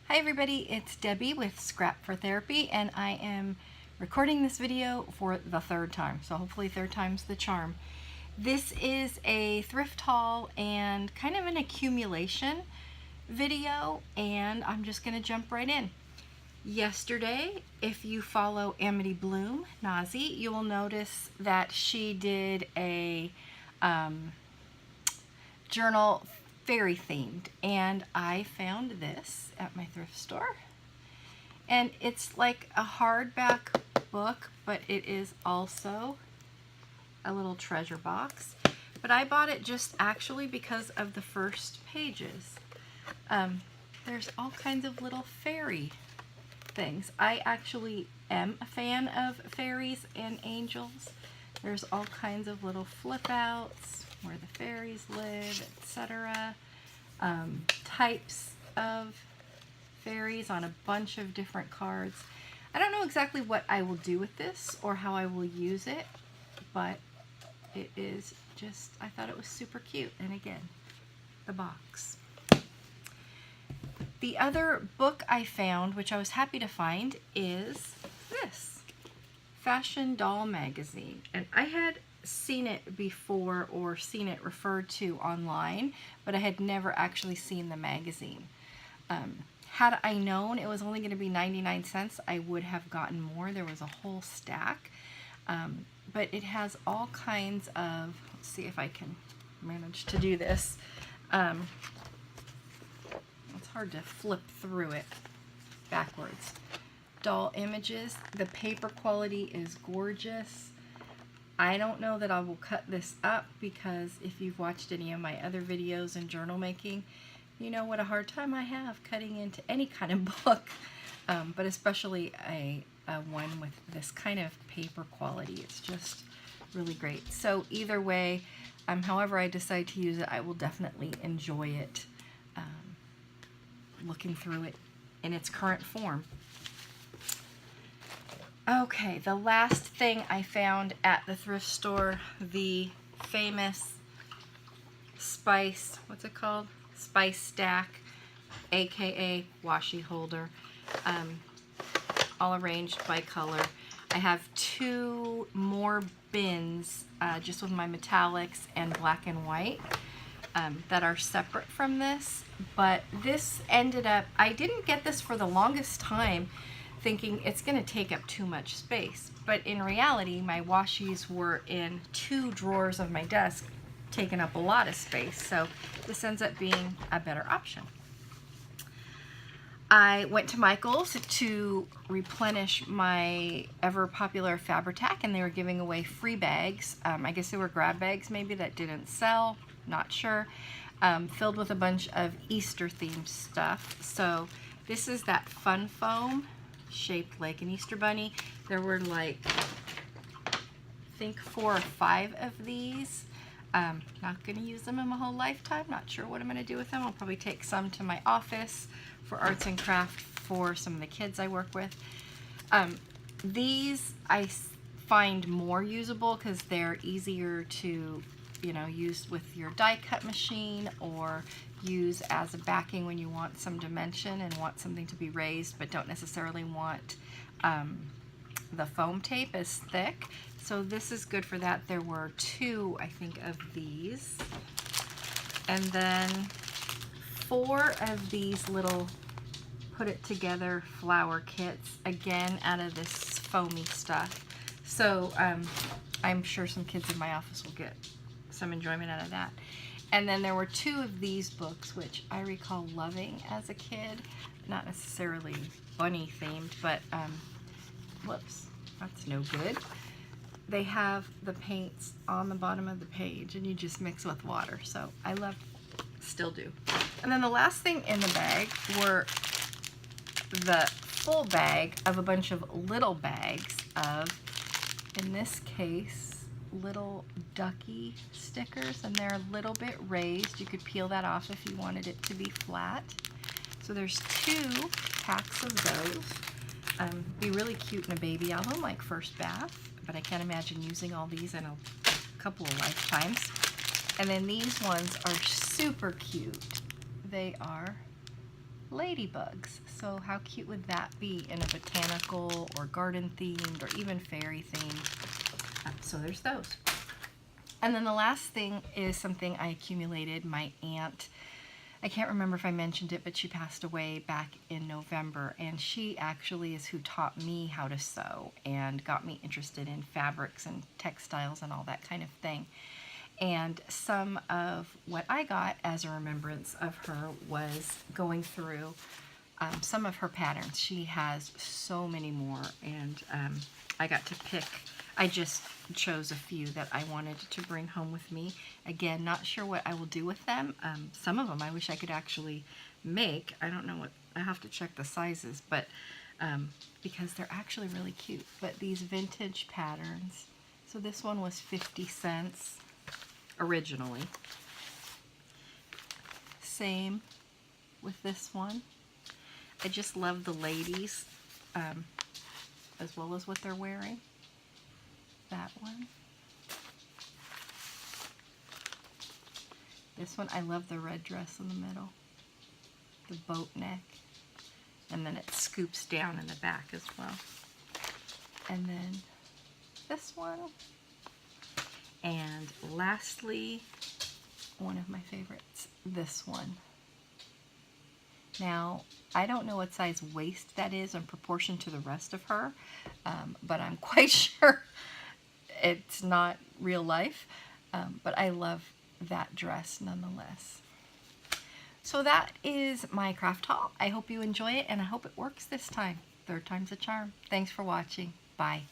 Hi everybody, it's Debbie with Scrap for Therapy, and I am recording this video for the third time, so hopefully third time's the charm. This is a thrift haul and kind of an accumulation video, and I'm just going to jump right in. Yesterday, if you follow Amity Bloom, Nazi, you will notice that she did a journal fairy themed, and I found this at my thrift store, and it's like a hardback book, but it is also a little treasure box. But I bought it just actually because of the first pages. There's all kinds of little fairy things. I actually am a fan of fairies and angels. There's all kinds of little flip outs where the fairies live, etc. Types of fairies on a bunch of different cards. I don't know exactly what I will do with this or how I will use it, but it is just, I thought it was super cute. And again, the box. The other book I found, which I was happy to find, is this Fashion Doll Magazine. And I had seen it before or seen it referred to online, but I had never actually seen the magazine. Had I known it was only going to be 99 cents, I would have gotten more. There was a whole stack. But it has all kinds of, let's see if I can manage to do this. It's hard to flip through it backwards. Doll images. The paper quality is gorgeous. I don't know that I will cut this up because if you've watched any of my other videos in journal making, you know what a hard time I have cutting into any kind of book, but especially a one with this kind of paper quality. It's just really great. So either way, however I decide to use it, I will definitely enjoy it looking through it in its current form. Okay, the last thing I found at the thrift store, the famous Spice, what's it called? Spice Stack, aka Washi Holder, all arranged by color. I have two more bins just with my metallics and black and white that are separate from this, but this ended up, I didn't get this for the longest time thinking it's going to take up too much space, but in reality my washies were in two drawers of my desk, taking up a lot of space, so this ends up being a better option. I went to Michael's to replenish my ever popular Fabri-Tac, and they were giving away free bags. I guess they were grab bags maybe that didn't sell, not sure, filled with a bunch of Easter themed stuff. So this is that fun foam shaped like an Easter bunny. There were like, I think 4 or 5 of these. Not going to use them in my whole lifetime. Not sure what I'm going to do with them. I'll probably take some to my office for arts and craft for some of the kids I work with. These I find more usable because they're easier to, you know, use with your die cut machine or use as a backing when you want some dimension and want something to be raised but don't necessarily want the foam tape as thick. So this is good for that. There were 2, I think, of these. And then 4 of these little put it together flower kits, again out of this foamy stuff. So I'm sure some kids in my office will get some enjoyment out of that. And then there were 2 of these books, which I recall loving as a kid. Not necessarily bunny themed, but whoops, that's no good. They have the paints on the bottom of the page and you just mix with water. So I love, still do. And then the last thing in the bag were the full bag of a bunch of little bags of, in this case, little ducky stickers, and they're a little bit raised. You could peel that off if you wanted it to be flat. So there's 2 packs of those. Be really cute in a baby album like First Bath, but I can't imagine using all these in a couple of lifetimes. And then these ones are super cute. They are ladybugs. So how cute would that be in a botanical or garden themed or even fairy themed? So there's those. And then the last thing is something I accumulated. My aunt, I can't remember if I mentioned it, but she passed away back in November, and she actually is who taught me how to sew and got me interested in fabrics and textiles and all that kind of thing. And some of what I got as a remembrance of her was going through some of her patterns. She has so many more, and I got to pick. I just chose a few that I wanted to bring home with me. Again, not sure what I will do with them. Some of them I wish I could actually make. I don't know what, I have to check the sizes, but because they're actually really cute. But these vintage patterns, so this one was 50 cents originally. Same with this one. I just love the ladies as well as what they're wearing. That one. This one, I love the red dress in the middle. The boat neck. And then it scoops down in the back as well. And then this one. And lastly, one of my favorites, this one. Now, I don't know what size waist that is in proportion to the rest of her, but I'm quite sure it's not real life, but I love that dress nonetheless. So that is my craft haul. I hope you enjoy it, and I hope it works this time. Third time's a charm. Thanks for watching. Bye.